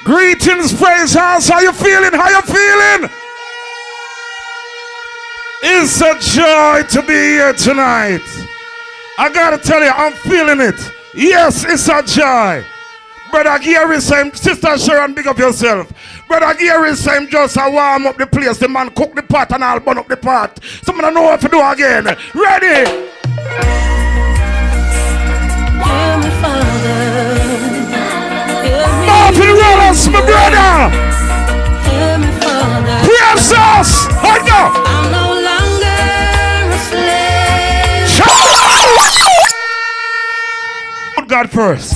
Greetings, praise house. How you feeling? How you feeling? It's a joy to be here tonight. I gotta tell you, I'm feeling it. Yes, it's a joy. Brother Gary saying, Sister Sharon, big up yourself. Brother Gary saying, just warm up the place. The man cook the pot and I'll burn up the pot. Someone know what to do again. Ready? Hear me, Father. Martin Wallace, my brother. Hear me, Father. Yes, us. Hold on. I'm no longer a slave. Put God first.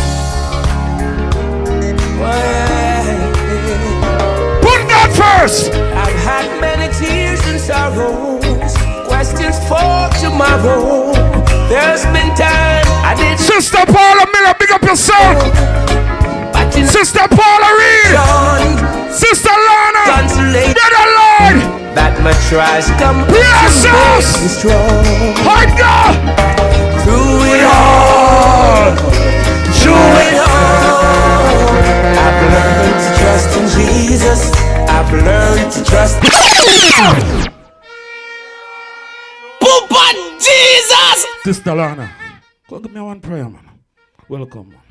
Put God first. I've had many tears and sorrows, questions for tomorrow. There's been time I did. Sister Paula Miller, big up yourself. Sister Paula Reed. Sister Lana. Brother Lord. That my tries come Jesus. strong. Hard God. Through it all. Through it all. I've learned to trust in Jesus. I've learned to trust. Poopa Jesus. Sister Lana, go give me one prayer, man. Welcome, man.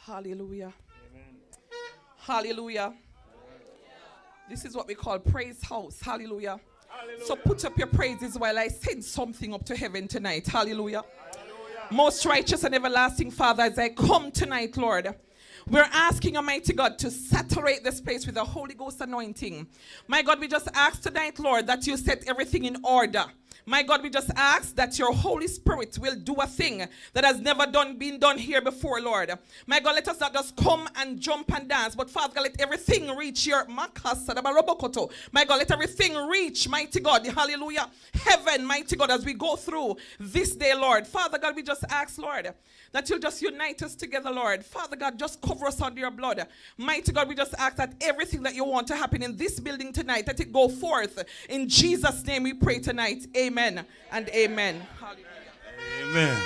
Hallelujah. Amen. Hallelujah. This is what we call praise house. Hallelujah. Hallelujah. So put up your praises while I send something up to heaven tonight. Hallelujah. Hallelujah. Most righteous and everlasting Father, as I come tonight, Lord, we're asking Almighty God to saturate this place with the Holy Ghost anointing. My God, we just ask tonight, Lord, that you set everything in order. My God, we just ask that your Holy Spirit will do a thing that has never been done here before, Lord. My God, let us not just come and jump and dance, but Father God, let everything reach your My God, let everything reach, mighty God, hallelujah, heaven, mighty God, as we go through this day, Lord. Father God, we just ask, Lord, that you'll just unite us together, Lord. Father God, just cover us under your blood. Mighty God, we just ask that everything that you want to happen in this building tonight, let it go forth. In Jesus' name we pray tonight. Amen and amen. Hallelujah. Amen.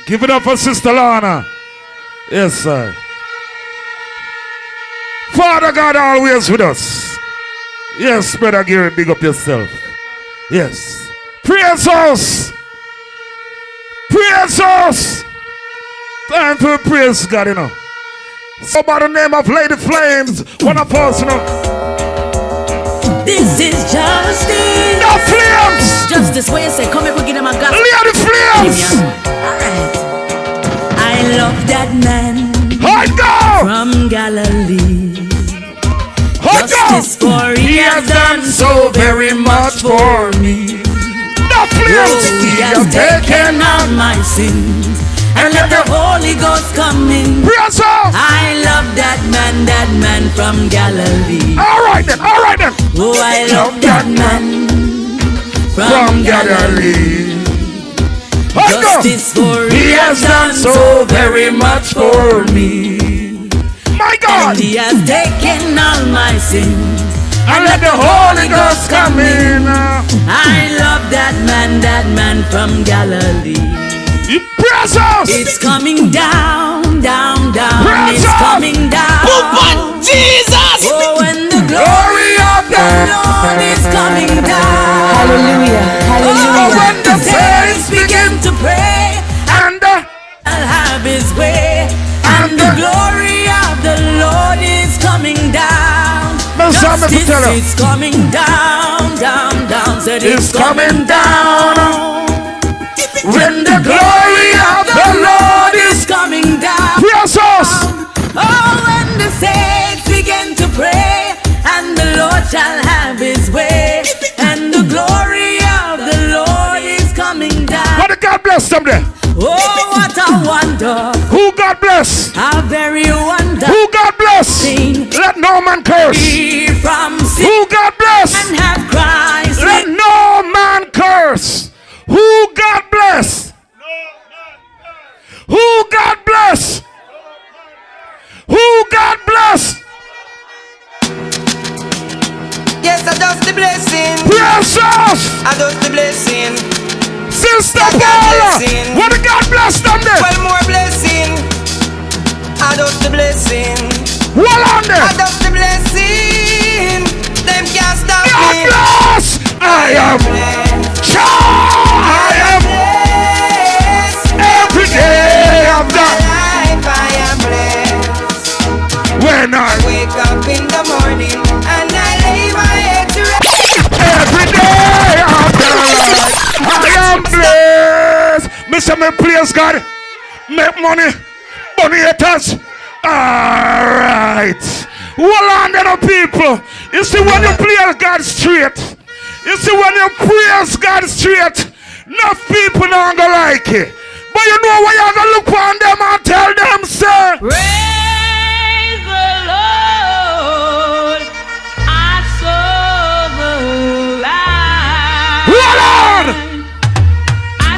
Give it up for Sister Lana. Yes, sir. Father God always with us. Yes, Brother Gary, big up yourself. Yes. Praise us. Praise us. Time for praise God, you know. So by the name of Lady Flames, one of us, you know. This is justice. The Flames. Justice, where you say, come here, we give them a gospel. Lady Flames. Alright. I love that man from Galilee. Justice for he has done so very much for me. The Flames. He has taken out my sins and let the Holy Ghost come in. I love that man from Galilee. All right then. Oh, I love that man from Galilee. Justice for he has done so very much for me. My God. And he has taken all my sins and let the Holy Ghost come in. I love that man from Galilee. It's coming down, down, down. It's coming down. Poopa Jesus. Oh, and the glory of the Lord is coming down. Hallelujah. Hallelujah. Oh, when the saints begin to pray, and I'll have his way. And the glory of the Lord is coming down. Justice is coming down, down, down. Said it's coming down. When the glory of the Lord is coming down. Oh, when the saints begin to pray, and the Lord shall have his way, and the glory of the Lord is coming down. What did God bless them there? Oh, what a wonder. Who God bless? A very wonder. Who God bless? Let no man curse. From sin. Who God bless? And have Christ. Let no man curse. Who God bless? Who God bless? Who God bless? Yes, I just the blessing. Precious. I just the blessing. Sister Paula. What did God bless them there? Well, more blessing. Add up the blessing. Well on there. Add up the blessing. Them can't stop God me. bless. I am blessed. I am blessed. Every day of the life I am blessed. When I wake up in the morning and I lay my head to rest. Every day of the life I am blessed. Mr. Me please God. Make money. Money haters. Alright. Well on there people. You see when you play God straight. You see when you praise God straight. Enough people not gonna like it. But you know why you gonna look on them and tell them, sir. Praise the Lord, I serve the Lamb. Hold on! I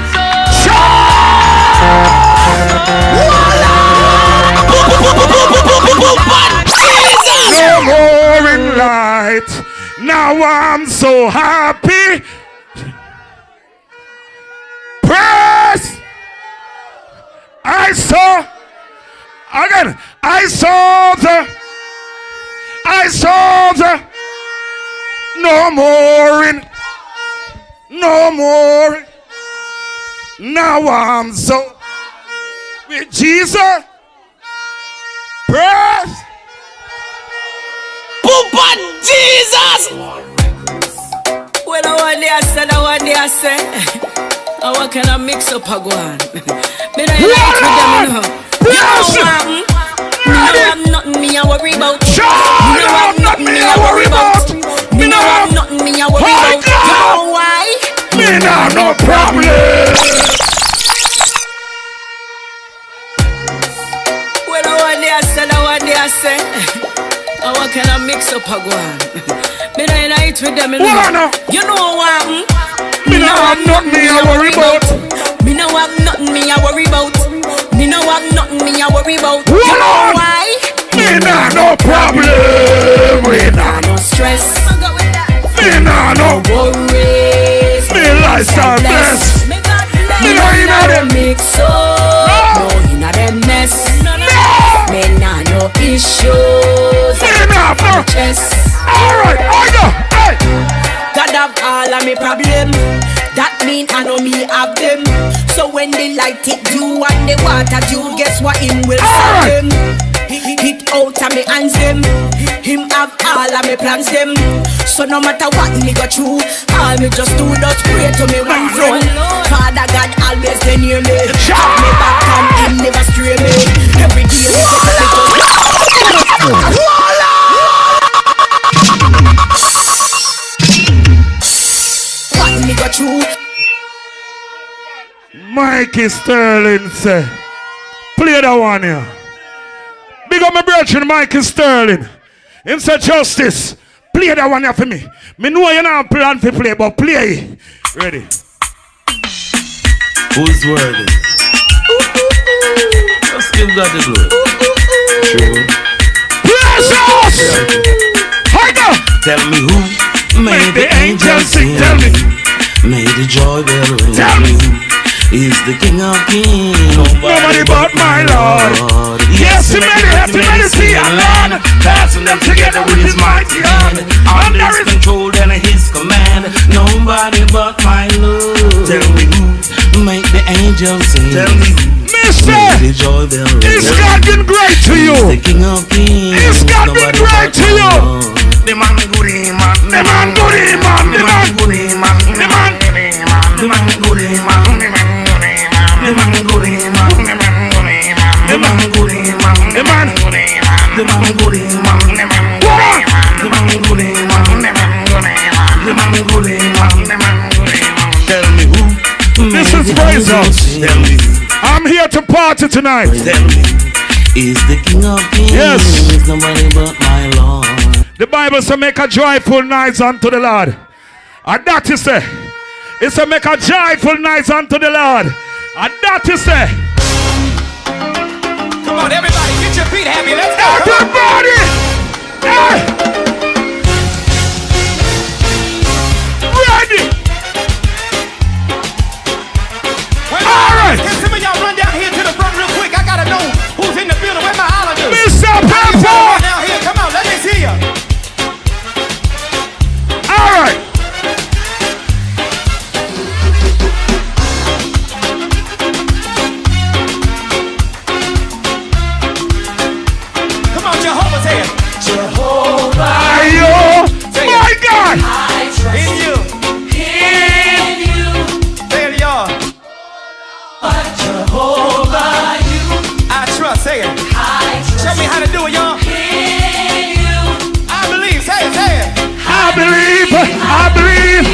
No more in light. Now I'm so happy. Praise. I saw the no more. Now I'm so with Jesus. Praise. Pumpa Jesus. Well, one day I said, what can I mix up a guan? Me not like with them, you know. You know I'm nothing me I worry about. You know I'm nothing me I worry about. You know I'm nothing me I worry about. You know why? Me not no problem. Well, one day I said, what can I mix up a guan? Me not like with them, you know. You know me no have nothing me I worry about. Me no have nothing me I worry about. Me no have nothing me I worry about. You know why? Me nah no problem. Me nah no stress. Me nah no worries. Me lifestyle blessed. Me no inna them mix up. No inna them mess. Me nah no issues. Me nah no chest. Alright, I go. Hey. God have all of me problem. That mean I know me have them. So when they light it, you and the water, you guess what him will solve them. Hit out of me hands them. Him have all of me plans them. So no matter what me go through, all me just do not pray to me one friend. Father God always there near me. Have me back and him never stray me. Every day me go through. Mikey Sterling say, play that one here. Big up my brother Mikey Sterling. Him say justice. Play that one here for me. Me know you not plan to play, but play. Ready. Who's worthy? Just give God the glory. True. Precious! Tell me who made the angels sing. Tell me. Made the joy bell ring. Tell me. Is the King of Kings. Nobody but my Lord. Yes, he made it see a land. Passing them together with his mighty hand. Under his control and his command. Nobody but my Lord. Tell me who made the angels sing. Tell me who Mister, made the joy bell ring. is God been great to you? The King of Kings. Is God been great to you? The man good man. The man good man. The man good man. The man The man good man. The man good man. The man good man. The man good man. The man The man good man. The man good man. The man good man. The man good man. Tell me who. This is Praise House. Tell me who. I'm here to party tonight. Tell me is the King of Kings. Yes. Nobody but my Lord. The Bible says make a joyful noise unto the Lord. And that is it. It says make a joyful noise unto the Lord. And that is it. Come on, everybody, get your feet happy. Let's go. Everybody! Hey! Ready! All right. Can some of y'all run down here to the front real quick? I gotta know who's in the building. Where my Show me how to do it, y'all. I believe. Say it, say it. I believe. I believe.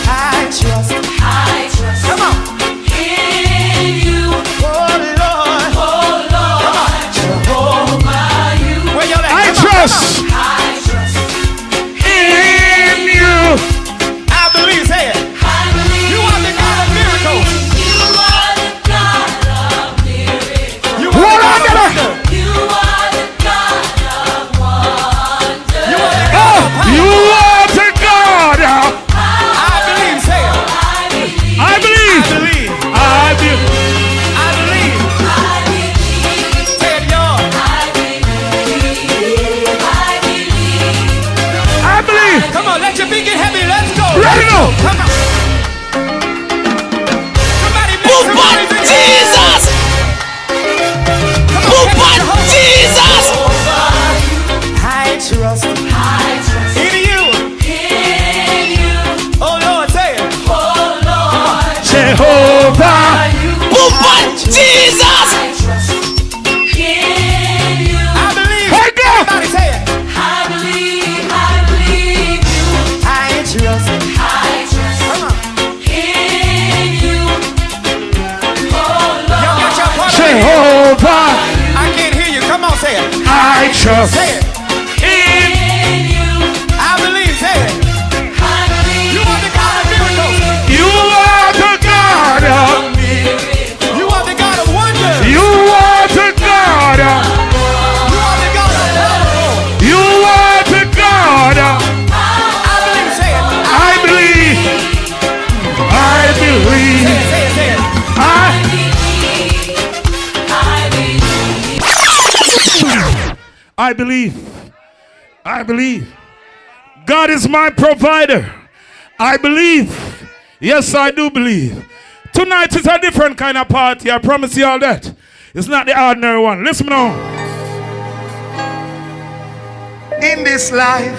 I trust. Come on. In you, Oh, Lord. Come on. Jehovah, you. Where y'all at? I Come on, trust come on. I trust in you. I believe. Say it. I believe. You are the God of miracles. You are the God of miracles. You are the God of wonder. You are the God of wonder. You are the God of power. You are the God. I believe. Say it. I believe. I believe. I believe. I believe. I believe. Say it, y'all. I believe. I believe. I believe. Come on, let your feet get heavy. Let's go. Ready Let's now. go. Come on. Somebody make some noise in Jesus. Come on, Jesus. I trust I trust in you. in you. Oh Lord, say it. Oh Lord, Jehovah. Jesus. I trust in you. I believe. Hey, go. Everybody say it. I believe you. I trust. I trust Come on. in you. Oh Y'all got your part of it. Jehovah. I can't hear you. Come on, say it. I trust Say it. in you. I believe. Say it. I believe You are the God of miracles. you are the God. You are the God of wonder. You are the God. You are the God of power. You are the God. I believe. Say it. I believe. I believe. Say it. Say it. I believe. I believe. God is my provider. I believe. Yes, I do believe. Tonight is a different kind of party. I promise you all that. It's not the ordinary one. Listen now. In this life,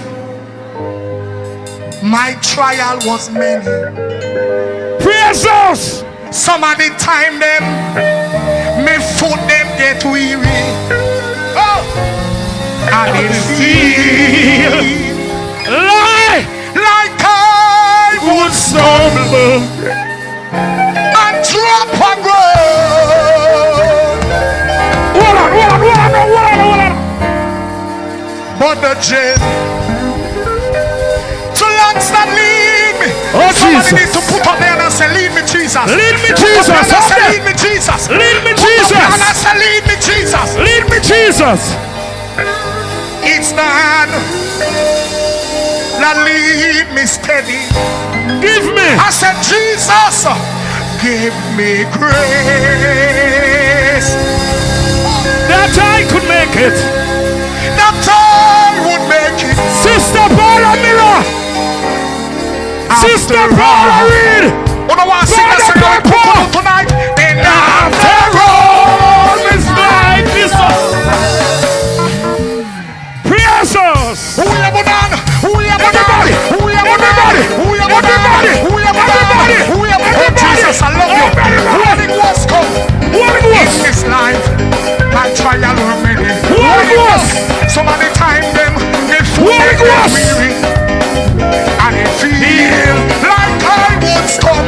my trial was many. Praise us. Some of the time them, me foot them get weary. Oh, and it feel like I would stumble and drop a ground. But the jail too long that lead me. Oh, Somebody Jesus. need to put up there and say, lead me, Jesus. Lead me, Put up Jesus. there and say, Okay. lead me, Jesus. Lead me, Put up there and Jesus. say, lead me, Jesus. Lead me, Jesus. It's the hand that lead me steady. Give me. I said, Jesus, give me grace That I could make it. that I would make it. Sister Paula Miller. Sister Paula Reed. Oh, no, I sing that Father song Papa. tonight. And After all is like this. Praise us. who you have done? Who you have done? Everybody. Who you have done? Everybody. Who you have Everybody. done? Who you have done? Everybody. Who you have done? Oh, Jesus, I love you. Everybody. Warning was come. What it In was. this life, my trial were many. What it was. Some of the time them, they What it was. weary. And it feel like I would stop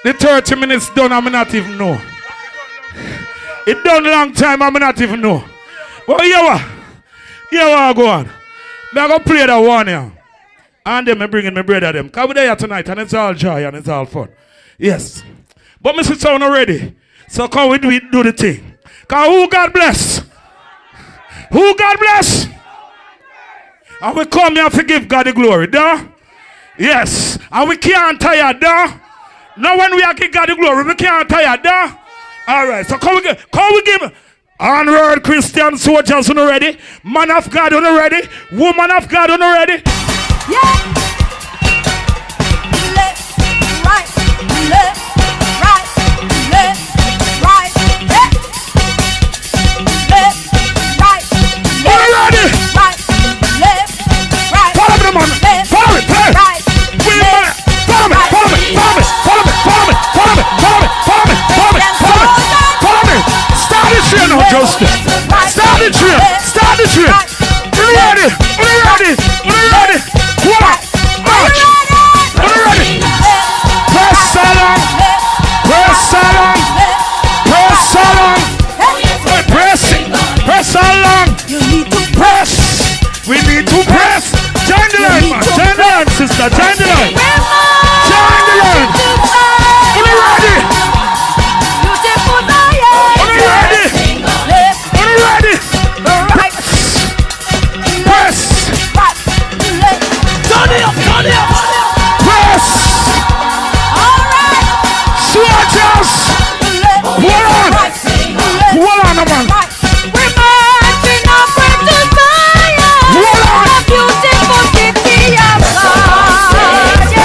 The 30 minutes done, I'm not even know. It done a long time, I'm not even know. Well, yeah, go on. I'm going to play that one here. And then I'm bringing my brother them. Because we're there tonight and it's all joy and it's all fun. Yes. But Mr. Sound already. So come we do the thing. Because who God bless? Who God bless? And we come here to give God the glory, duh? Yes. And we can't tire, duh? Now when we are giving God the glory, we can't tire, duh? Alright, so come we give onward Christian soldiers on ready, man of God on ready, woman of God on ready. Yeah. Left, right, left, right, left, right, left, left, right, ready? Right, left, right. Follow me, man. Follow me, hey. Right, Follow me. Start the train now, Justin. Start the train. Ready? What? March. Ready? Press along. Press along. You need to Press. We need to press. Join the line, man. Join the line, sister. Join the line. Ready? Press. Turn it up. Press. Soldiers. Hold on, man. We're marching upward to Zion, the beautiful city of God.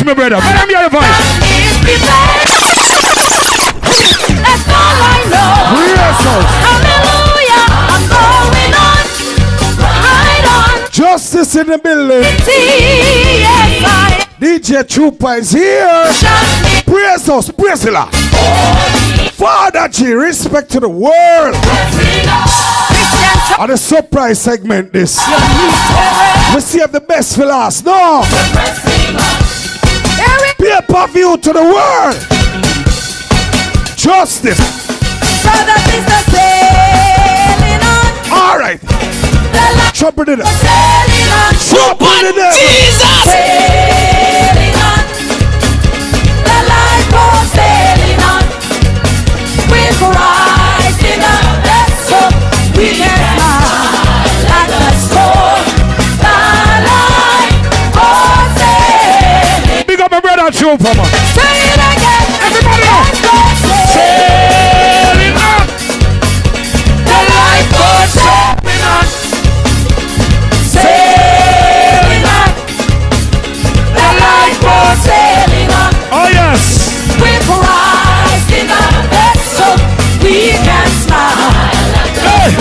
me, brother. Let me hear your voice. That's all I know. Hallelujah. I'm going on. Right on. Justice in the building. Yes, I DJ Trooper is here. Praise us, praise the Lord. Father G, respect to the world. And the surprise segment this. We save the best for last. No. Pay-per-view to the world. Justice. All right. Trumpet it up. Trumpet it up. Jesus. Sailing on. The light goes sailing on. With Christ in the vessel, we can fly like a storm. The light goes sailing. Big up my brother Trooper, man. Say it again. Everybody on. Sailing on. The light goes sailing on. Sailing on. The light goes sailing on. Oh yes. With Christ in the vessel, we can smile. Hey.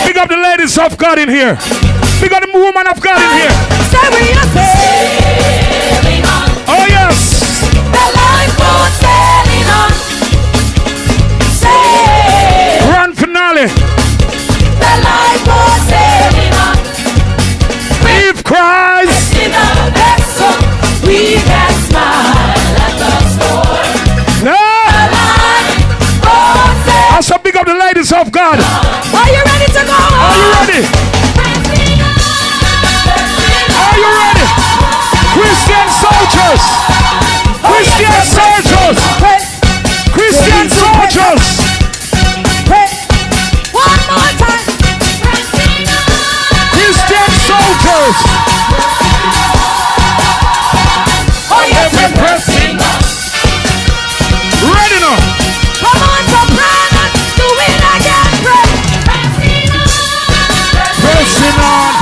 Big up the ladies of God in here. Big up the woman of God in here. Say we are sailing on. Oh yes. The light goes sailing on. Sailing. Grand finale. The light goes sailing on. If Christ In the vessel, we can smile at the storm. no. The light goes sailing. Also big up the ladies of God. Are you ready to go? Are you ready? Are you ready? Christian soldiers. Christian soldiers. Christian soldiers. One more time. Christian soldiers. Oh, yes, we're pressing on. Ready now. Come on, soprano, do it again, Pressing on.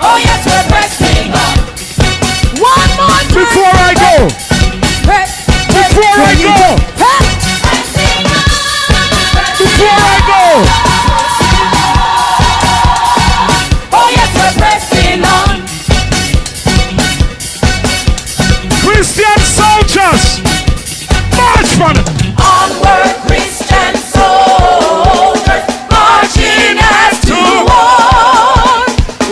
Oh, yes, we're pressing on. One more time. Before I go. Before I go. Before I go. Oh, yes, we're pressing on. Christian soldiers. March from it. Onward, Christian soldiers, marching as to war.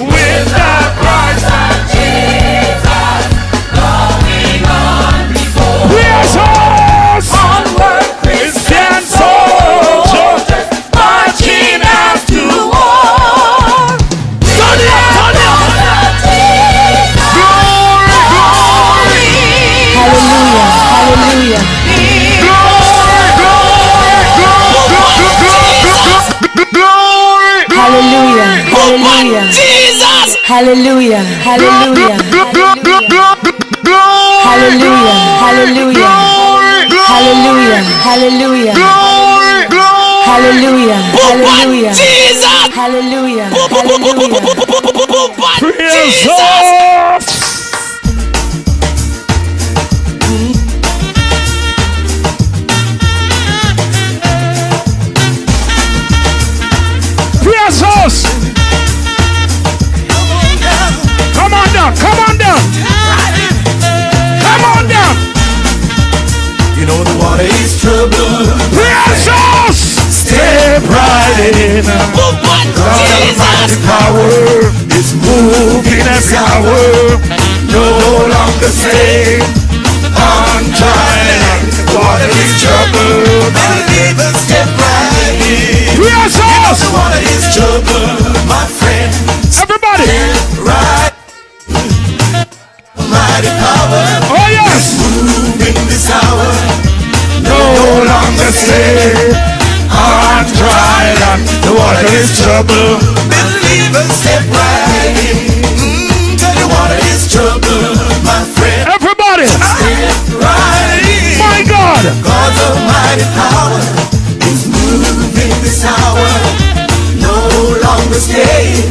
With the Christ and Jesus going on before. Yes, us. Onward, Christian soldiers, marching as to war. Turn it up, turn it up. Hallelujah. Hallelujah. Hallelujah. Hallelujah. Jesus! Hallelujah. Hallelujah. Hallelujah. Hallelujah. Hallelujah. Hallelujah. Hallelujah. Hallelujah. Jesus! Hallelujah. Hallelujah. Praise us. Praise us. Come on down. Come on down. Come on down. You know the water is troubled. Praise us. Step right in. God Almighty power is moving this hour. No longer stay on dry. Water is troubled. Believers step right in. Praise us. The water is troubled, my friend. Everybody. Right. Mighty power. Oh yes. Moving this hour. No longer stay on dry land. The water is trouble. Believers step right in. Tell the water is trouble, my friend. Everybody. Step right in. My God. God's almighty power is moving this hour. No longer stay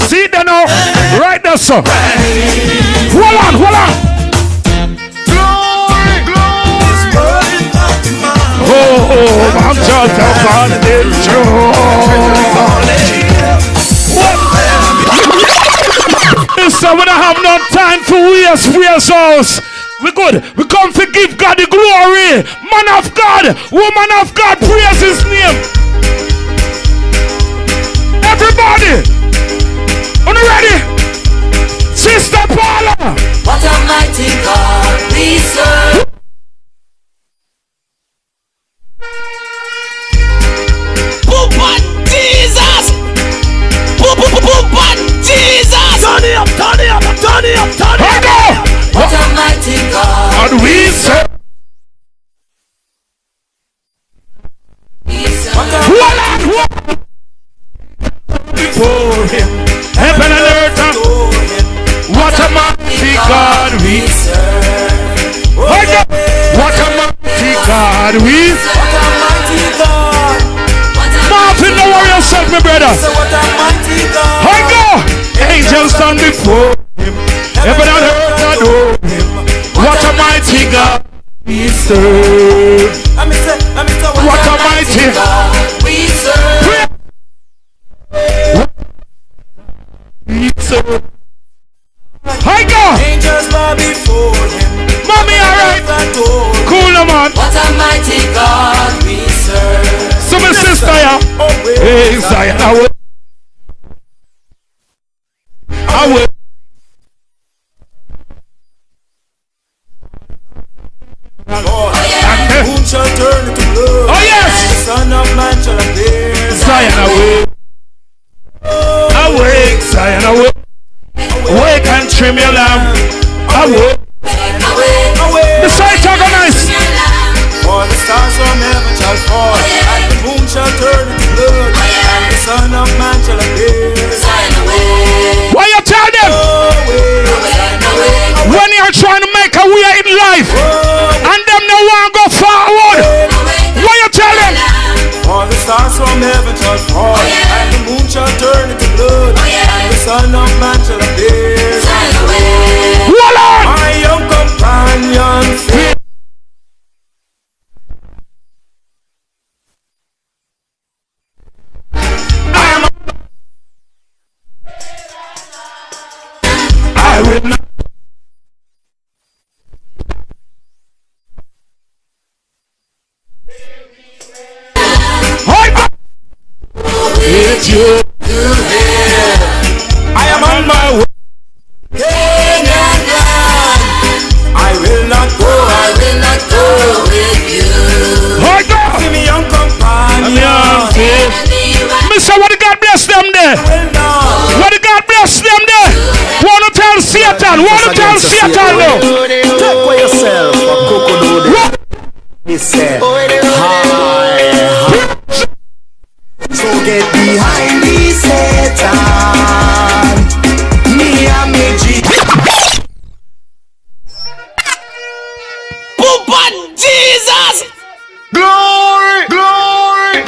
See that now? Right there, sir. Hold on, hold on. Glory, glory. Oh, I'm just upon the throne. Listen, we don't have no time for waste house. We good. We come to give God the glory. Man of God, woman of God, praise his name. Everybody, are you ready? Sister Paula. What a mighty God we serve. Boom on Jesus. Boom on Jesus. Turn it up, turn it up, turn it up, turn it up. What a mighty God And we serve. Before him, Heaven and earth. What a mighty God we serve. What a mighty God we serve. what a mighty God. Martin, don't worry yourself, my brother. So what a mighty God. I go. Angels stand before him. Heaven and earth adore him. What a mighty God we serve. What a mighty God we serve. we serve. I go. Angels bow before him. Mommy, alright. Adore him. Cool, no, man. What a mighty God we serve. So my sister, yeah. Hey, Zion, I will. Whom shall turn to blood? Oh yes. The Son of Man shall appear. Zion, awake. Awake, Zion, awake. Awake and trim your lamp. Awake. The site organized. For the stars from heaven shall fall, and the moon shall turn into blood, and the Son of Man shall appear. Why you tell them? When you're trying to make a way in life, and them no one go forward. Why you tell them? For the stars from heaven shall fall, and the moon shall turn into blood, and the Son of Man shall appear. Hold on. My young companions. I will not. It's you. I am on my way. I will not go. I will not go with you. Hold on. See me young companion. Mister, what did God bless them there? What did God bless them there? Wanna tell Satan? Wanna tell Satan now? Take for yourself a crocodile. He said, hi. So get behind me, Satan. Me and me Jesus. Glory, glory.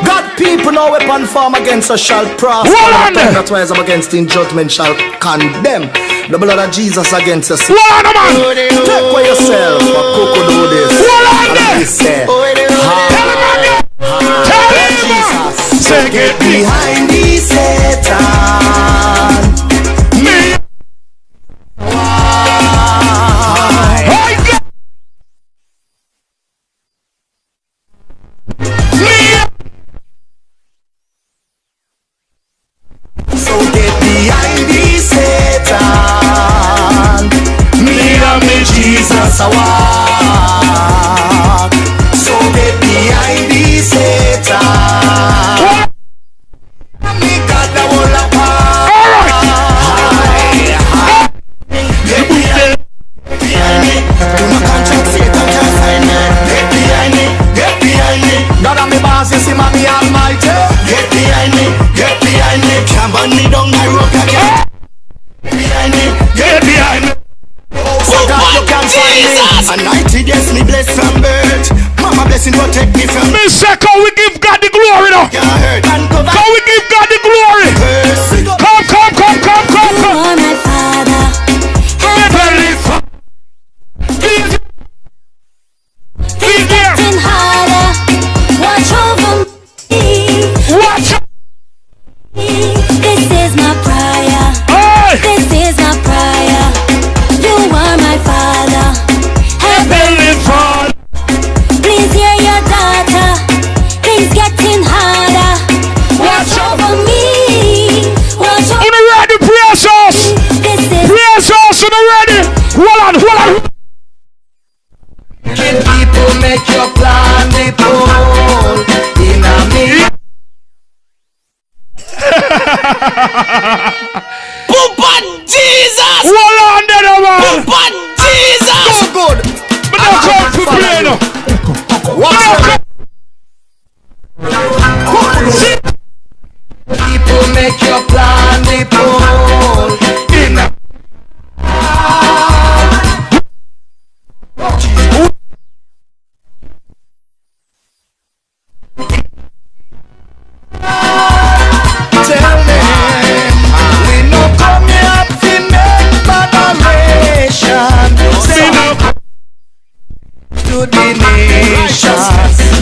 God, people, no weapon form against us shall prosper. Hold on there. That's why I'm against in judgment shall condemn. The blood of Jesus against us. Hold on, man. Take for yourself a crocodile this. Hold on there. He said, Tell him again. Tell him. Say get behind me, Satan. me. I got me. So get behind me, Satan. Me and me Jesus a walk. So get behind me, Satan. Me got the whole apart. Get behind me. Do not contract Satan can't find me. Get behind me. Get behind me. God and me boss, you see me almighty. Get behind me. Get behind me. Can't burn me down my rock again. Get behind me. Get behind me. So God, you can find me. A 90 days me blessed from birth. Mama blessing protect me from. Me say, can we give God the glory now? Can't hurt and cover. Can we give God the glory? Come. You are my Father. Heavenly Father. Things getting harder. Watch over me. Watch out. This is my prayer. Hey. This is my prayer. You are my Father. Heavenly Father. Please hear your daughter. Things getting harder. Watch over me. Watch over On the ready, prayer sauce. This is Prayer sauce on the ready. Hold on. Can people make your plan the pole in a me? Poop on Jesus! Hold on there, man. Poop on Jesus! So good! But don't come to play now. People make your plan the pole in a tell them we no come here to make moderation. Say no to the nations.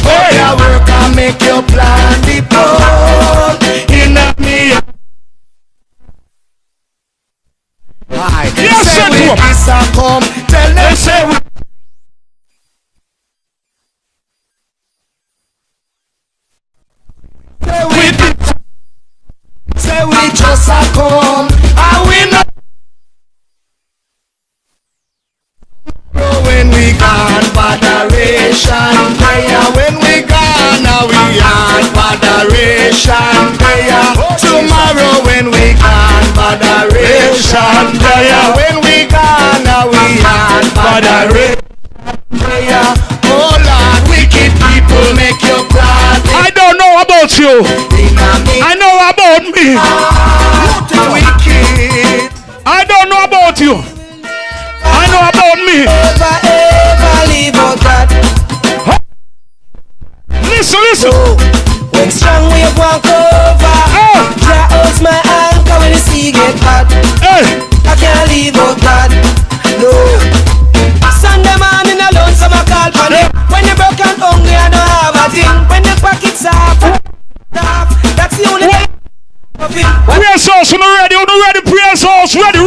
Oh, yeah, work and make your plan the pole in a me. Aye. Yes, Say sir, we to 'em. kiss and come. Tell them say we. Say we just a come, and we know when we gone, moderation prayer. When we gone, now we on moderation prayer. Tomorrow when we gone, moderation prayer. When we gone, now we on moderation prayer. Oh Lord, wicked people make your plan. I don't know about you. I know about me. Wicked. I don't know about you. I know about me. Ever leave out God. Listen. No. When strong we walk over. Oh. That holds my anchor when the sea get hot. Hey. I can't leave out God. No. Sunday morning alone, some I call for me. When you broke and hungry, I don't have a thing. When the pockets off, that's the only thing. Prayer sauce on the ready. Prayer sauce. Ready.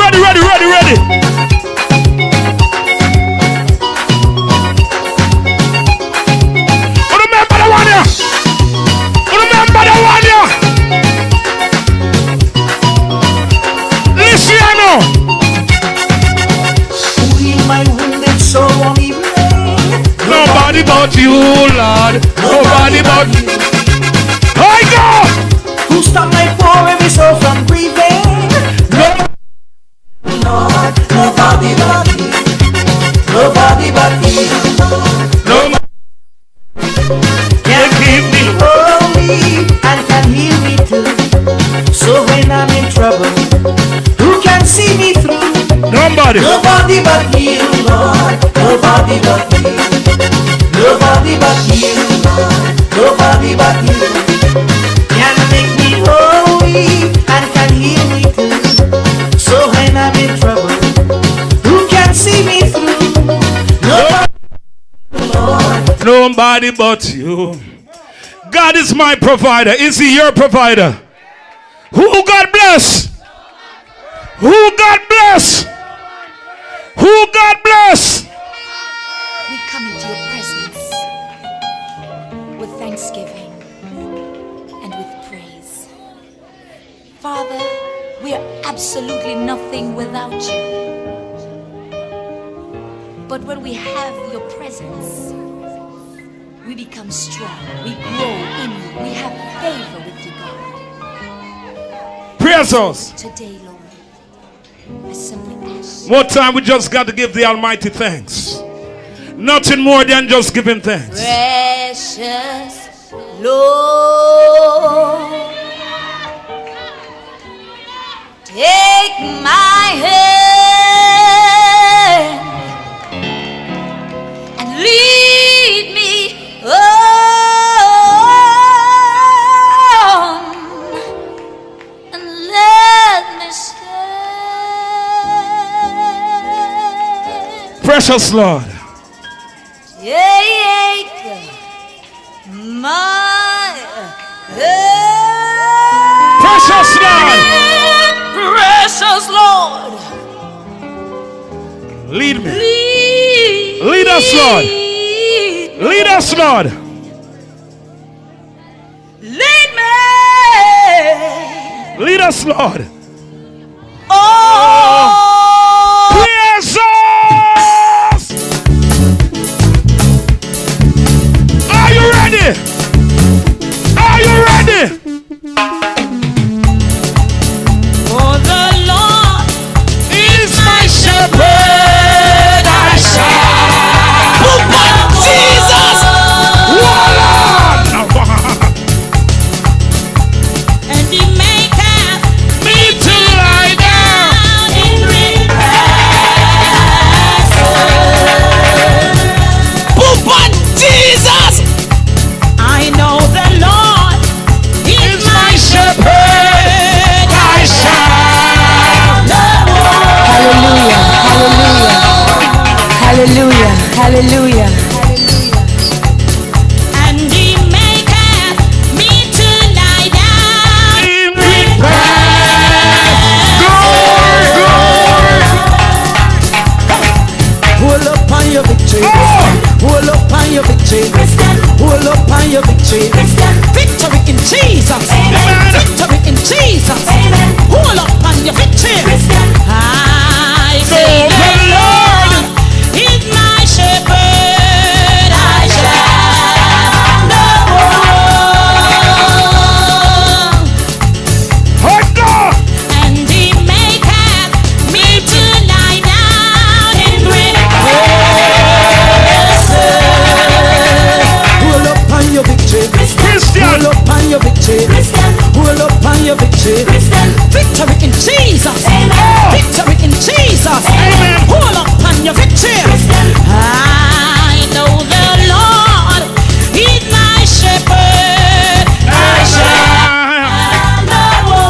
Remember the one here. Listen now. Who in my wounded soul won't even Nobody but you, Lord. Nobody but you. I go. who stop my poor every soul from breathing? No. Lord, nobody but you. Nobody but you. No. Can keep me holy and can heal me too. So when I'm in trouble, who can see me through? Nobody. Nobody but you, Lord. Nobody but you. Nobody but you, Lord. Nobody but you. Can make me holy and can heal me too. So when I'm in trouble, who can see me through? Nobody, Lord. Nobody but you. God is my provider. Is he your provider? Who God bless? Who God bless? Who God bless? We come into your presence with thanksgiving and with praise. Father, we are absolutely nothing without you. But when we have your presence, we become strong, we grow in you, we have favor with you, God. Praise us. Today, Lord, I simply ask. One time we just got to give the Almighty thanks. Nothing more than just giving thanks. Precious Lord, take my hand and lead me Precious Lord. Precious Lord. Precious Lord. Lead me. Lead us, Lord. Lead us, Lord. Lead me. Lead us, Lord. Oh. Jesus! Are you ready? Are you ready? For the Lord is my shepherd, I shall. Oh, Jesus! And he maketh Me to lie down. in green pastures. Jesus! I know the Lord is my shepherd. I shall not Hallelujah, hallelujah, hallelujah. And he maketh me to lie down In green Hold up on your victory. Hold up on your victory. Hold up on your victory. Victory in Jesus. Victory in Jesus. Hold up on your victory. I say the Lord is my shepherd. I shall not want. Hold on. And he maketh me to lie down in green pastures. Hold up on your victory. Christian. Hold up on your victory. Hold up on your victory. Victory in Jesus. Victory in Jesus. Hold up on your victory. I know the Lord is my shepherd. I shall not want.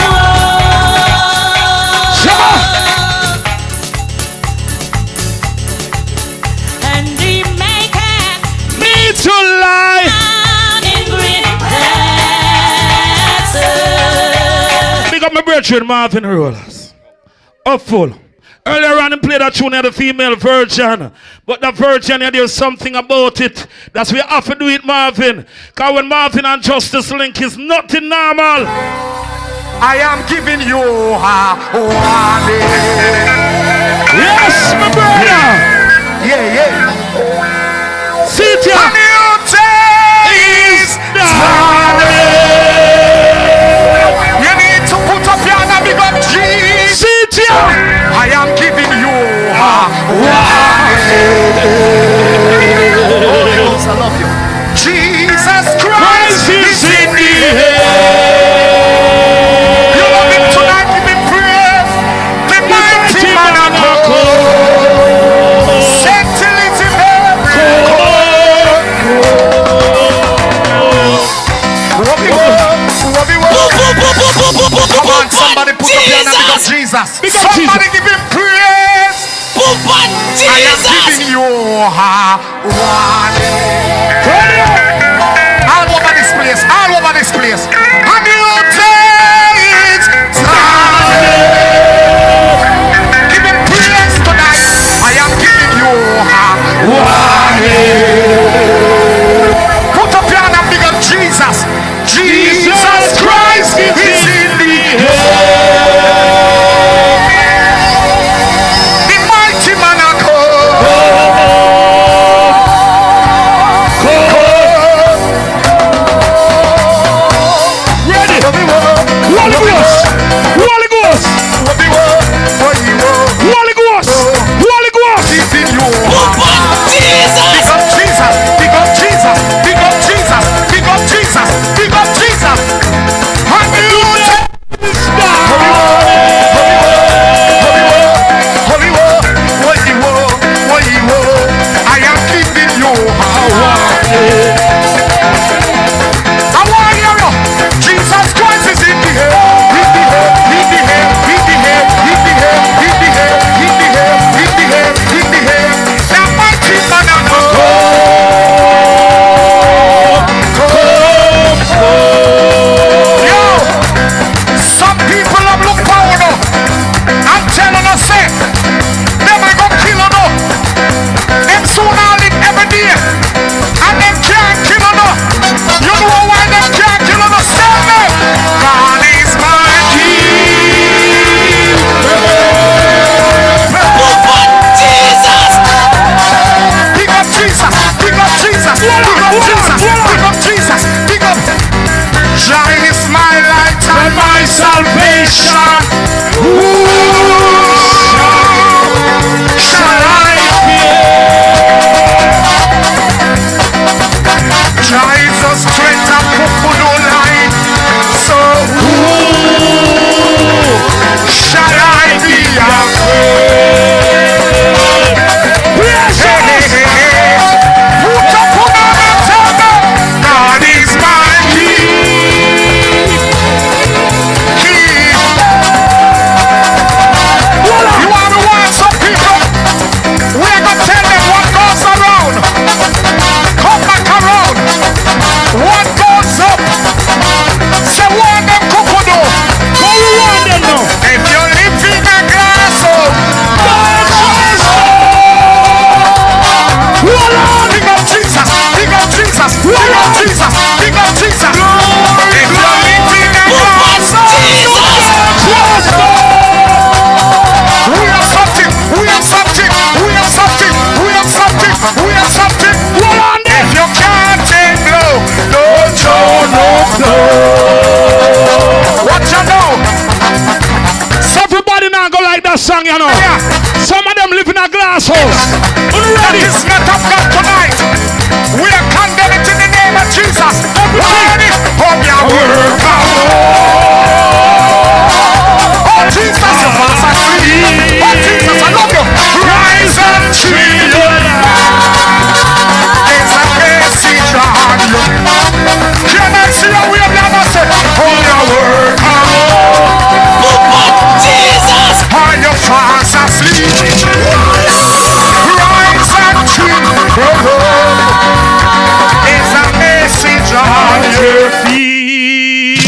And he maketh Me to lie. down in green pastures. Big up my brethren, Marvin Rollers. Up full. Earlier on, he played that tune of the female virgin. But the virgin, there's something about it. That's we have to do it, Marvin. Because when Marvin and Justice link is nothing normal. I am giving you a warning. Yes, my brother. Yeah. See it here. A new day is starting. You need to put up your hand and big up Jesus. See it here. I am giving you a warning. Holy Ghost, I love you. Jesus Christ is in the air. You love him tonight, give him praise. The mighty man of God. Settle it in heaven. Come on, somebody put up your hand and big up Jesus. Somebody give him praise. I am giving you a warning. All over this place, all over this place. A new day is starting. Give him praise tonight. I am giving you a warning. Put up your hand and big up Jesus. Jesus Christ is in the air. The mighty man of God. like that song, you know. Some of them live in a glass house. That is not of God tonight. We are condemning in the name of Jesus. Everybody, hold your word. Oh, Jesus, you pass us free. Oh, Jesus, I love you. Rise and shine. There's a message on you. Can I see how we have never said, hold your word. Jesus, are you fast asleep? Rise and shine. There's a message on your feet.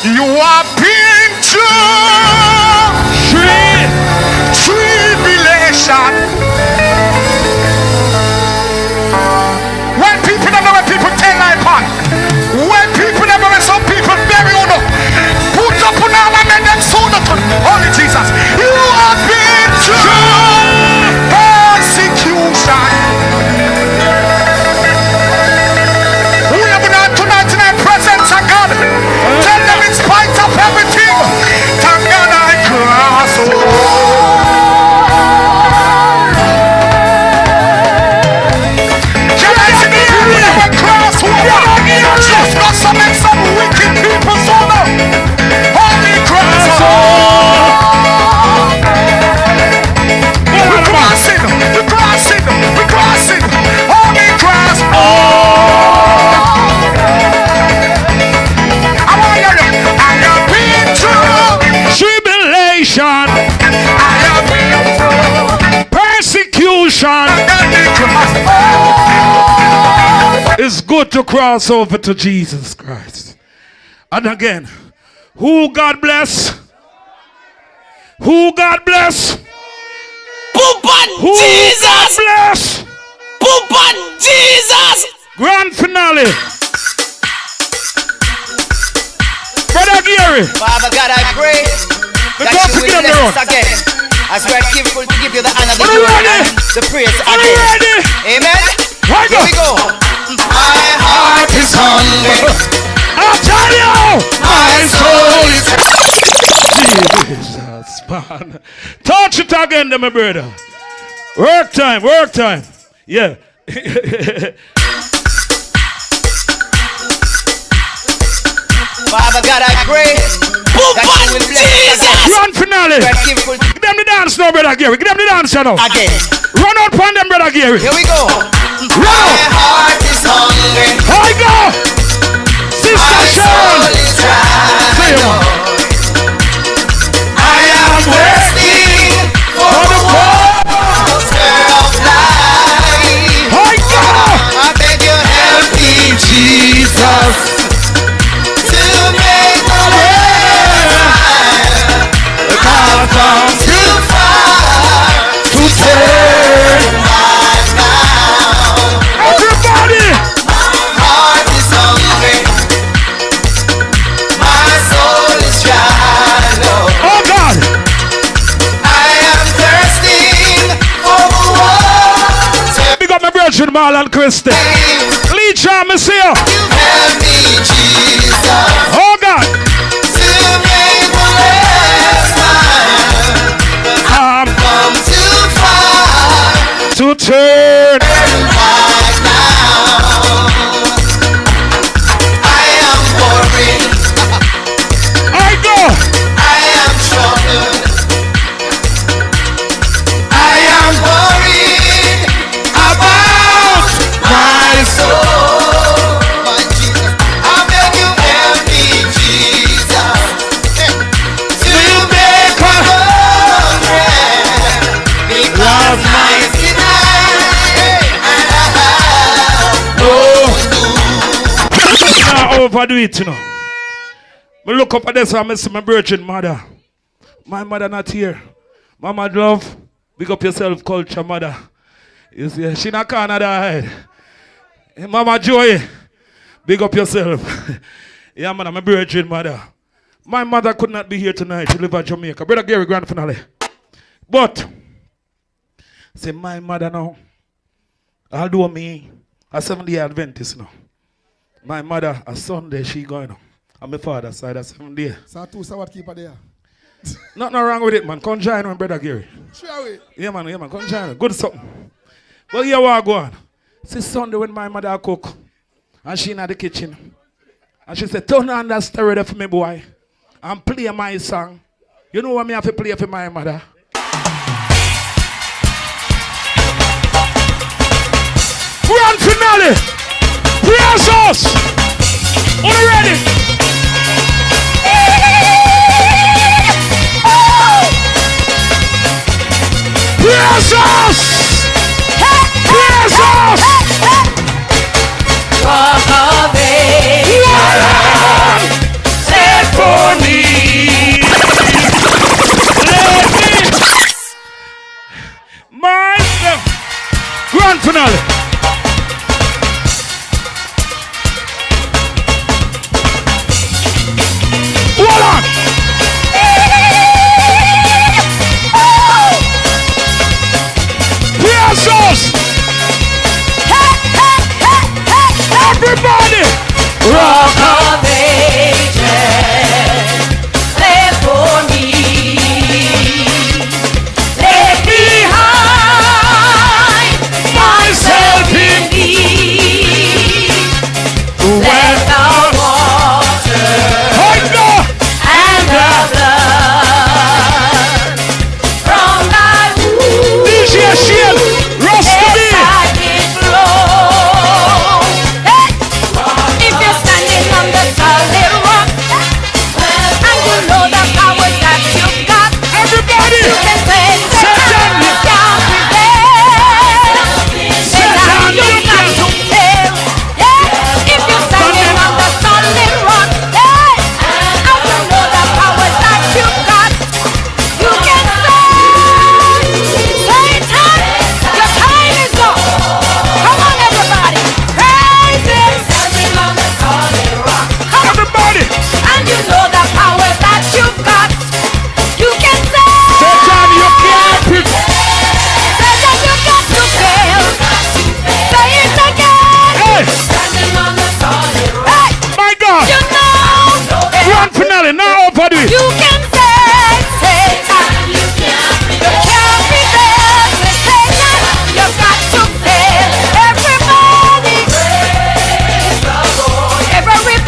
You are being true. Tribulation. When people never when people tell like on. When people never when some people bury on up. Put up on our men them soon up. Holy Jesus. You are being true. Persecution. We have been tonight in the presence of God. Tell them in spite of everything. Thank God I cross over. Can I see the area where cross over? Just got some wicked people so now. Holy cross over. We're crossing. We're crossing. We're crossing. Holy cross over. Tribulation, persecution. It's good to cross over to Jesus Christ. And again, who God bless? Who God bless? Who God bless? Jesus. Grand finale. Brother Gary. Father God, I pray that you will bless us again as we are grateful to give you the honor, the glory, and the praise again. Amen. Here we go. My heart is hungry. I'll tell you. My soul is Jesus, man. Touch it again, my brother. Work time, work time. Yeah. Father God, I pray that you will bless us. Grand finale. Give them the dance now, brother Gary. Give them the dance now. Again. Run out on them, brother Gary. Here we go. Run My out. heart is hungry. I go. Sister Sharon. I am thirsty for the water of life. I go. I beg you help me, Jesus. Come too far to turn back now. Everybody! My heart is hungry. My soul is dry, Lord. Oh God! I am thirsting for water. Big up my brethren, Marlon Christie. Lead John, me see you. Help me, Jesus. Oh God! Come too far to turn back now. I am worried. I go. I am troubled. I am worried about my soul. My Jesus, I beg you help me, Jesus, to make my because my sin Now overdo it, you know. Me look up at this and I see my virgin mother. My mother not here. Mama love, big up yourself, culture mother. You see, she not Canada hide. Hey, Mama Joy, big up yourself. Yeah, man, I'm a virgin mother. My mother could not be here tonight. She live in Jamaica. Brother Gary, grand finale. But say my mother now, although me a 7-day Adventist now. My mother a Sunday she going now. On my father's side, that's 7 days. So 2 Sabbath keeper there. Nothing wrong with it, man. Come join me, brother Gary. Sure way. Yeah, man. Come join me. Good something. Well, here we go on. See Sunday when my mother cook. And she in the kitchen. And she said, turn on that stereo for me, boy. And play my song. You know what me have to play for my mother? Grand finale! Praise us! Are you ready? Praise us! Praise us! Rock of Ages, set for me. My grand finale. Hold on. Jesus. Everybody. Rock of Ages, set for me. Left behind myself in thee. Let the water and the blood from thy wound DJ Shield, Rasta did flow. Hey! If you're standing on the solid rock and you know the power that you've got, Everybody. you can say Satan, you can't prevail. Satan, you got to fail. Yeah. If you're standing on the solid rock, hey, and you know the power that you've got, you can say Satan, your time is up. Come on, everybody, praise Him. Standing on the solid rock. Everybody. And you know the power that you've got. You can say Satan, you can't prevail. Satan, you got to fail. Say it again. Hey, Standing on the solid rock. Hey, my God. you know Grand finale. Now overdo it. you can say Satan, you can't prevail. Say Satan, you got to fail. Everybody,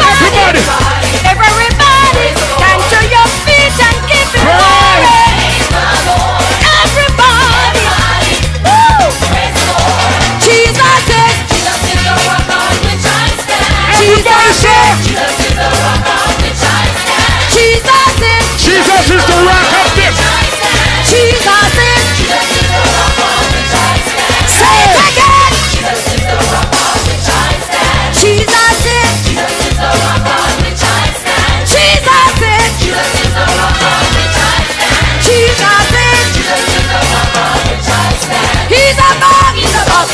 everybody, everybody, stand to your feet and give it glory. Everybody, woo! Jesus is the rock on which I stand. Everybody say, Jesus is the rock on which I stand. Jesus is the rock of this. Jesus is the rock on which I stand. Say it again. Jesus is the rock on which I stand. Jesus is the rock on which I stand. Jesus is the rock on which I stand. Jesus is the rock on which I stand. He's above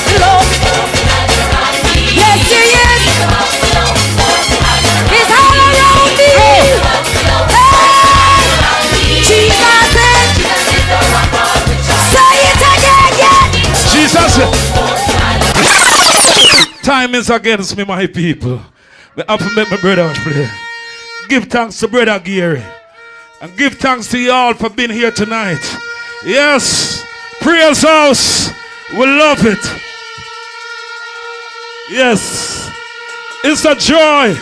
below. Yes, he is. He's all around me. Hey, Jesus is. Say it again, yeah. Jesus. Time is against me, my people. We have to make my brother play. Give thanks to Brother Gary. And give thanks to you all for being here tonight. Yes. Prayers house. We love it. Yes. It's a joy.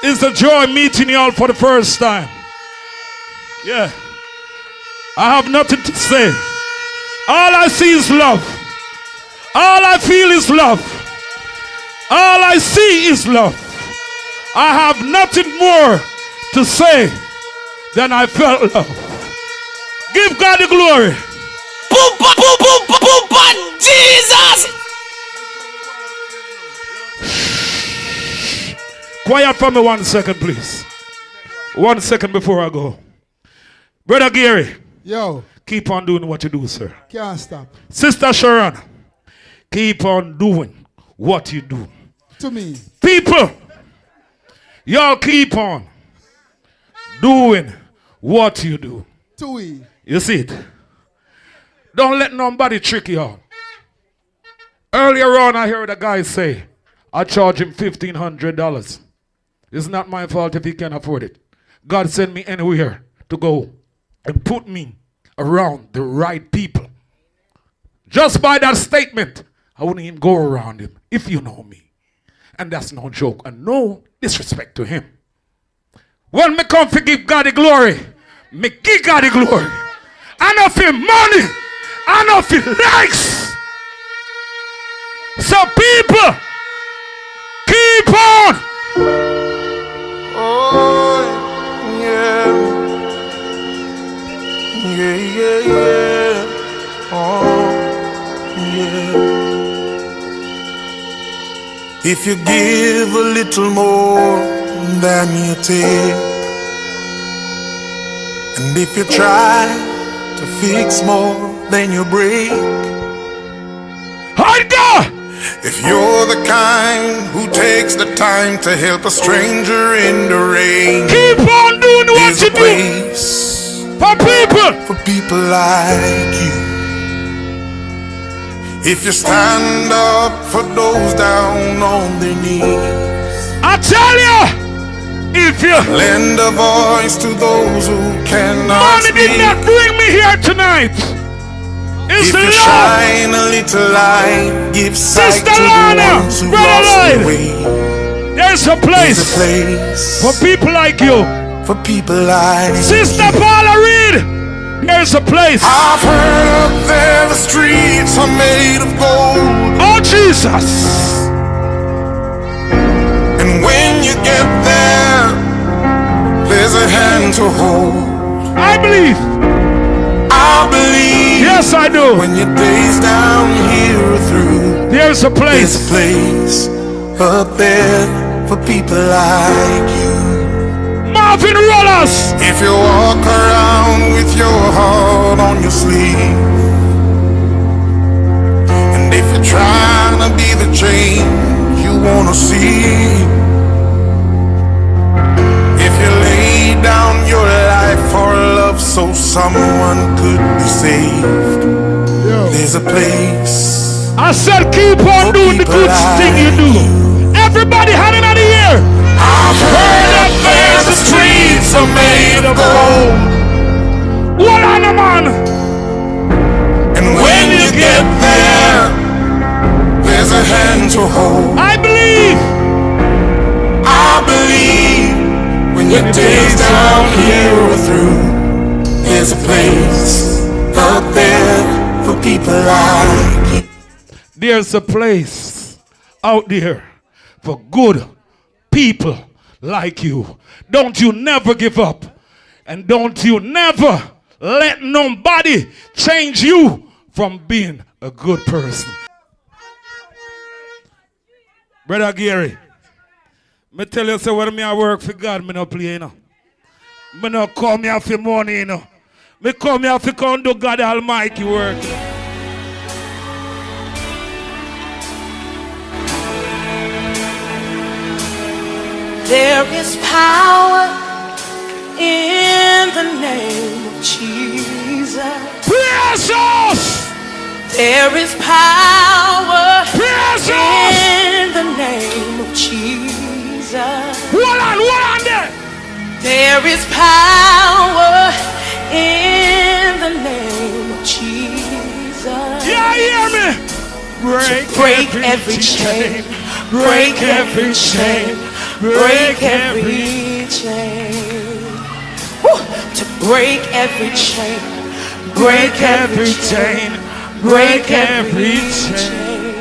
It's a joy meeting you all for the first time. Yeah. I have nothing to say. All I see is love. All I feel is love. All I see is love. I have nothing more to say than I felt love. Give God the glory. Boom, boom, boom, boom, boom, boom, boom, Jesus. Quiet for me 1 second, please. 1 second before I go. Brother Gary. Yo. Keep on doing what you do, sir. Can't stop. Sister Sharon. Keep on doing what you do. To me. People. Y'all keep on doing what you do. To we. You see it? Don't let nobody trick you out. Earlier on, I heard a guy say, I charge him $1,500. It's not my fault if he can't afford it. God sent me anywhere to go and put me around the right people. Just by that statement, I wouldn't even go around him, if you know me. And that's no joke and no disrespect to him. When me come to give God the glory, me give God the glory. I know for money, I know for likes. So people, keep on. Oh, yeah. Yeah, yeah, yeah. Oh, yeah. If you give a little more than you take, and if you try to fix more than you break, Hard God! if you're the kind who takes the time to help a stranger in the rain, Keep on doing what there's you a do place for people. for people like you. If you stand up for those down on their knees, I tell you, if you lend a voice to those who cannot money speak. did not bring me here tonight. It's If the you Lord. shine a little light, give sight Sister to the Lana, ones who Brother lost Lloyd. their way. There's a There's place a place for people like you. for people like Sister you. Paula Reed, there's a place. I've heard up there the streets are made of gold, Oh Jesus. and when you get there, there's a hand to hold. I believe. I believe. Yes, I do. When your days down here are through, There's a there's a place. place up there for people like you. Marvin Rollers. If you walk around with your heart on your sleeve, and if you're trying to be the change you wanna see, if you lay down your life for love so someone could be saved, there's a place. I said keep on doing the good thing you do. Everybody hand in the air. I've heard up there the streets are made of gold, What on the man? and when you get there, there's a hand to hold. I believe. I believe when your days down here are through, there's a place up there for people like you. There's a place out there for good people like you. Don't you never give up. And don't you never let nobody change you from being a good person. Brother Gary, me tell you, so when I work for God, me no play, you know. Me no come here for money, you know. Me come here for come do God Almighty work. There is power in the name of Jesus. Precious! There is power Precious! in the name of Jesus. Hold on there! There is power in the name of Jesus. Yeah, hear me? Break every chain. Break every chain. Break every chain. Woo! To break every chain. Break every chain. Break every chain.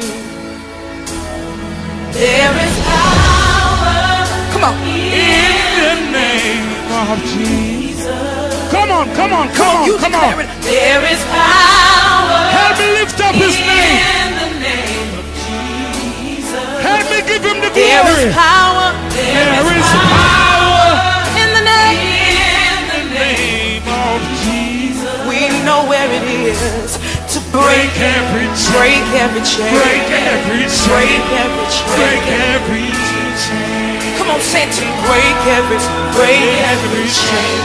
There is power. Come on. In the name of Jesus. Come on, come on, come on, come on. There is power. Help me lift up his name. In the name of Jesus. Help me give him the There glory. is power. There is power In the name. in the name of Jesus. We know where it is to break every chain. break every chain. Break every chain. Break every chain. Break every chain. Come on, say it to me. Break every chain. Break every chain.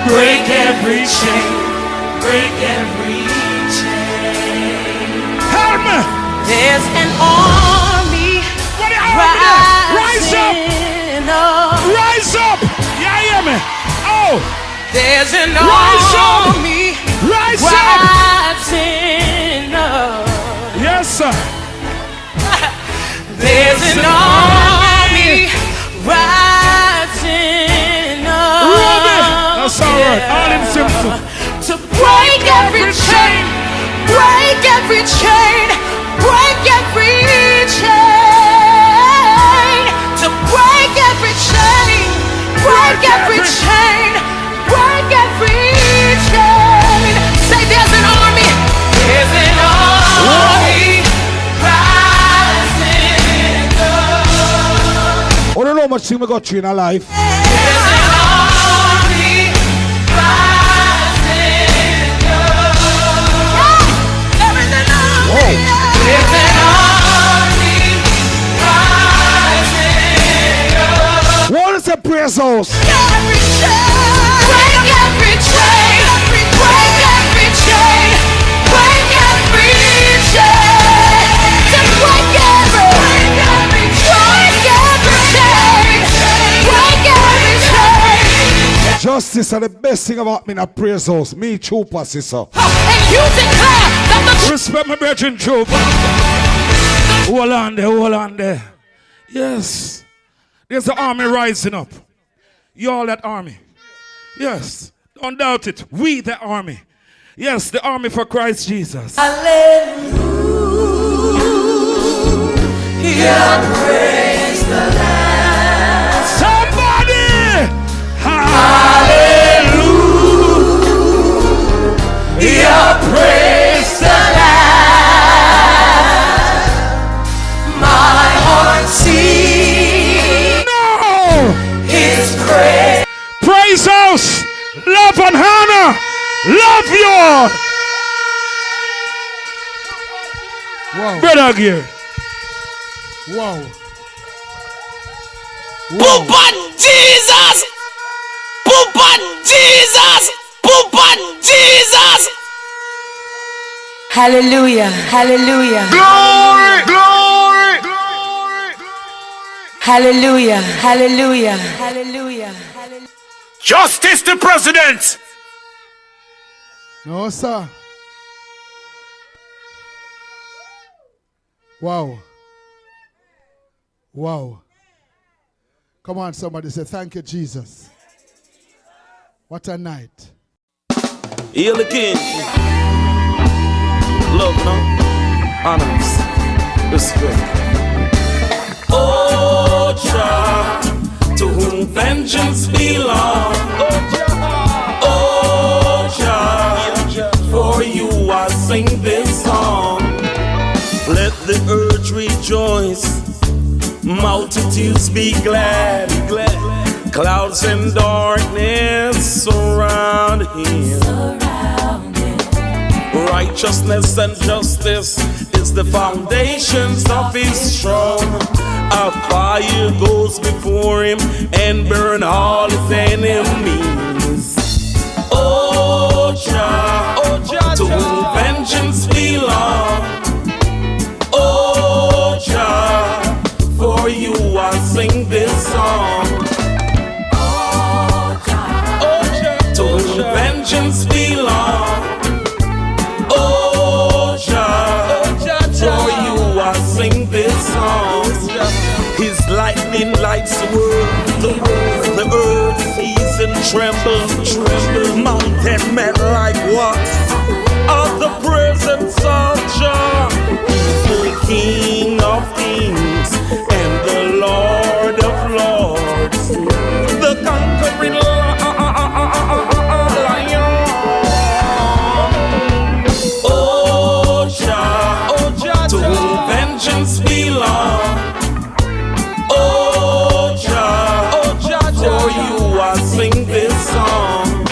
Break every chain. Help me. There's an army What the Rise up! Rise up! Yeah, hear me? Oh! There's an Rise up! army Rise rising up. Yes, sir. There's an army rising up. Ruby! That's all right. All in simple. To break every chain, break every chain, break every chain. To break every chain, break every chain, break every chain. Say there's an army, there's an army rising up. I don't know how much thing we got through in our life. There's an army rising up. There is an army. There's an army rising up. What is a praise house? Every chain, break every chain, break every chain, break every chain. To break every chain, break every chain. Justice are the best thing about me in a praise house. Me, Chupa, sister. And you declare that the Respect my brethren, Chupa. Hold on there, hold on there. Yes. There's the army rising up. You all that army. Yes. Don't doubt it. We the army. Yes, the army for Christ Jesus. hallelujah, praise the Lamb. Somebody! Hallelujah, praise the Lamb. My heart sings His praise. Praise house! Love and honor! Love you all! Wow. Brother Gear. Wow. Poop on Jesus! Poop on Jesus! Poop on Jesus! Hallelujah, hallelujah, Glory! Glory! Glory! hallelujah, hallelujah, hallelujah, hallelujah. Justice to President! No, sir. Wow. Wow. Come on, somebody say, thank you, Jesus. What a night. Hail the King. Love, no? Honors. Respect. Oh, Jah, to whom vengeance belongs. Oh, Jah, for you I sing this song. Let the earth rejoice, multitudes be glad. Clouds and darkness surround him. Righteousness and justice is the foundations of his throne. A fire goes before him and burn all his enemies. Oh Jah, to whom vengeance belongs. Oh Jah, for you I sing this song. Oh Jah, to whom vengeance belongs. Oh Jah, for you I sing this song. His lightning lights the world, the earth sees and trembles. Mountain melt like wax of the presence of Jah. The King of Kings and the Lord of Lords, the conquering Lion. Oh Jah, to whom vengeance belongs. Oh Jah, for you I sing this song.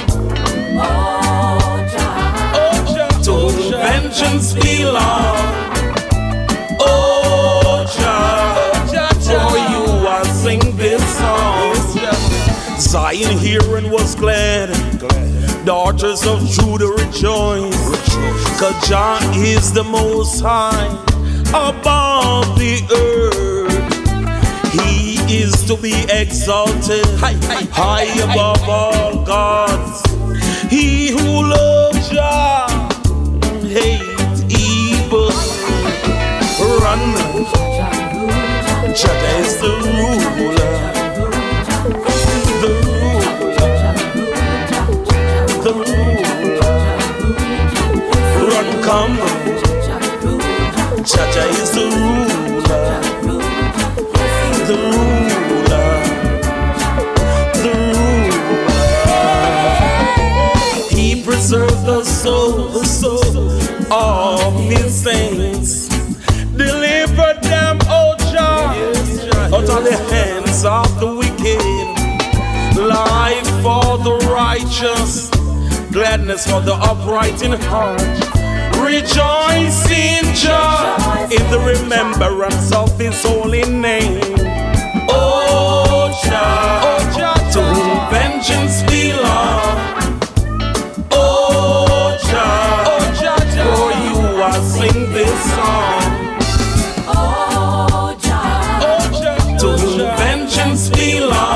Oh Jah, to whom vengeance belongs. Oh Jah, for you I sing this song. Zion hearing was glad, daughters of Judah rejoice, 'cause Jah is the most high above the earth. is to be exalted, high above all gods. He who loves Jah, hate evil, run. Jah is the ruler, the ruler. Run, come. Jah is the ruler, the ruler, the ruler. He preserves the soul of his saints. Deliver them, O Jah, out of the hands of the wicked. Life for the righteous, gladness for the upright in heart. Rejoice in Jah, in the remembrance of his holy name. O Jah, to whom vengeance belongs. O Jah, for you I sing this song. To whom vengeance belongs.